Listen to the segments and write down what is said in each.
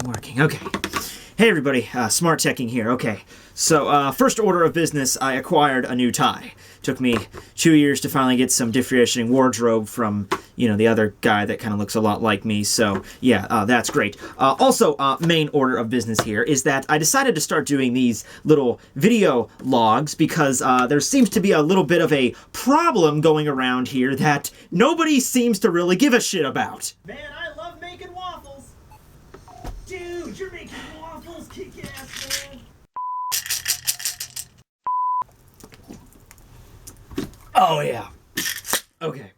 working. Okay. Hey everybody, Smart Tekking here. Okay, so first order of business, I acquired a new tie. Took me 2 years to finally get some differentiating wardrobe from, you know, the other guy that kind of looks a lot like me, so yeah, that's great. Also, main order of business here is that I decided to start doing these little video logs because there seems to be a little bit of a problem going around here that nobody seems to really give a shit about. Man, I love making waffles! Dude, you're making waffles, kick-ass, man! Oh, yeah. Okay.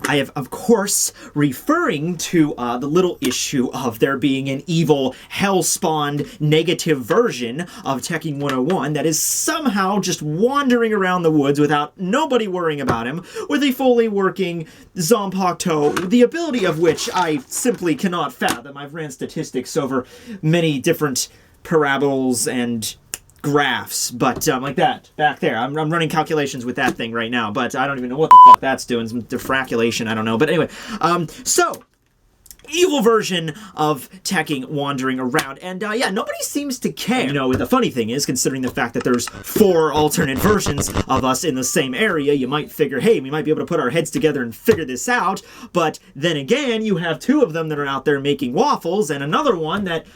I have, of course, referring to the little issue of there being an evil, hell-spawned, negative version of Tekking101 that is somehow just wandering around the woods without nobody worrying about him, with a fully working Zompocto, the ability of which I simply cannot fathom. I've ran statistics over many different parabolas and graphs, but like that back there, I'm running calculations with that thing right now, but I don't even know what the fuck that's doing. Some diffracculation, I don't know, but anyway, so evil version of Tekking wandering around, and yeah, nobody seems to care. You know, the funny thing is, considering the fact that there's 4 alternate versions of us in the same area, you might figure, hey, we might be able to put our heads together and figure this out, but then again, you have 2 of them that are out there making waffles, and another one that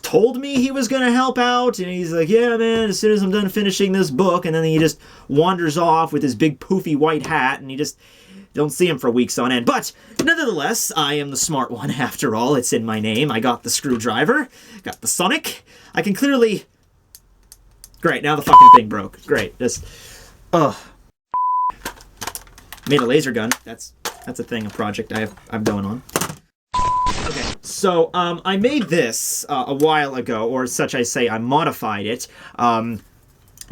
told me he was going to help out, and he's like, yeah, man, as soon as I'm done finishing this book, and then he just wanders off with his big poofy white hat, and you just don't see him for weeks on end. But nevertheless, I am the smart one after all. It's in my name. I got the screwdriver, got the Sonic. I can clearly... Great, now the fucking thing broke. Great, just... Ugh. Made a laser gun. That's a thing, a project I'm going on. Okay, so I made this a while ago, or such I say, I modified it.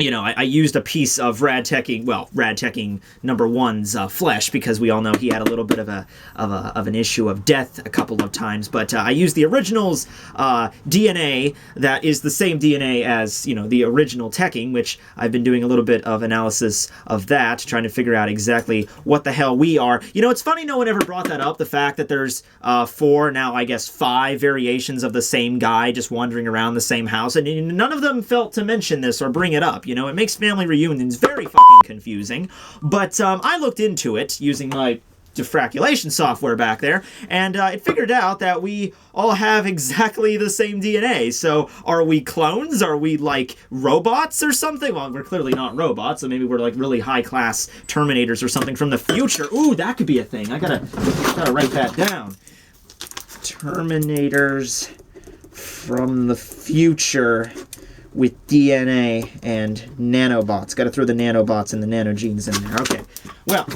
You know, I used a piece of Rad Tekking #1's flesh, because we all know he had a little bit of an issue of death a couple of times. But I used the original's DNA that is the same DNA as, you know, the original Tekking, which I've been doing a little bit of analysis of that, trying to figure out exactly what the hell we are. You know, it's funny no one ever brought that up, the fact that there's 4, now I guess 5 variations of the same guy just wandering around the same house, and none of them felt to mention this or bring it up. You know, it makes family reunions very fucking confusing, but I looked into it using my diffracculation software back there, and it figured out that we all have exactly the same DNA. So are we clones? Are we like robots or something? Well, we're clearly not robots, so maybe we're like really high-class Terminators or something from the future. Ooh, that could be a thing. I gotta write that down. Terminators from the future with DNA and nanobots. Got to throw the nanobots and the nanogenes in there. Okay. Well,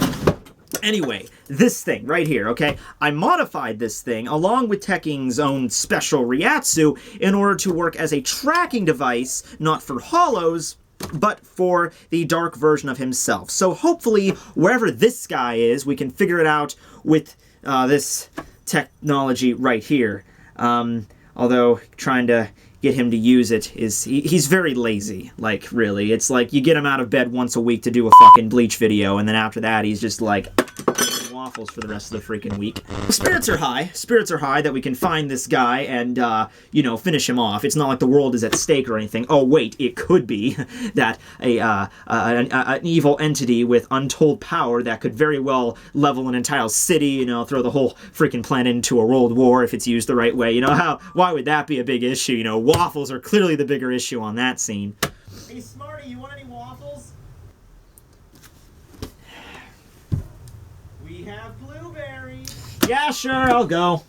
anyway, this thing right here, okay? I modified this thing along with Tekking's own special Ryatsu in order to work as a tracking device, not for hollows, but for the dark version of himself. So hopefully, wherever this guy is, we can figure it out with this technology right here. Although, trying to get him to use it is... He's very lazy, like, really. It's like, you get him out of bed once a week to do a fucking Bleach video, and then after that, he's just like... waffles for the rest of the freaking week. Spirits are high. Spirits are high that we can find this guy and, you know, finish him off. It's not like the world is at stake or anything. Oh, wait, it could be that an evil entity with untold power that could very well level an entire city, you know, throw the whole freaking planet into a world war if it's used the right way. You know, why would that be a big issue? You know, waffles are clearly the bigger issue on that scene. Hey, Smarty, you want any waffles? We have blueberries. Yeah, sure, I'll go.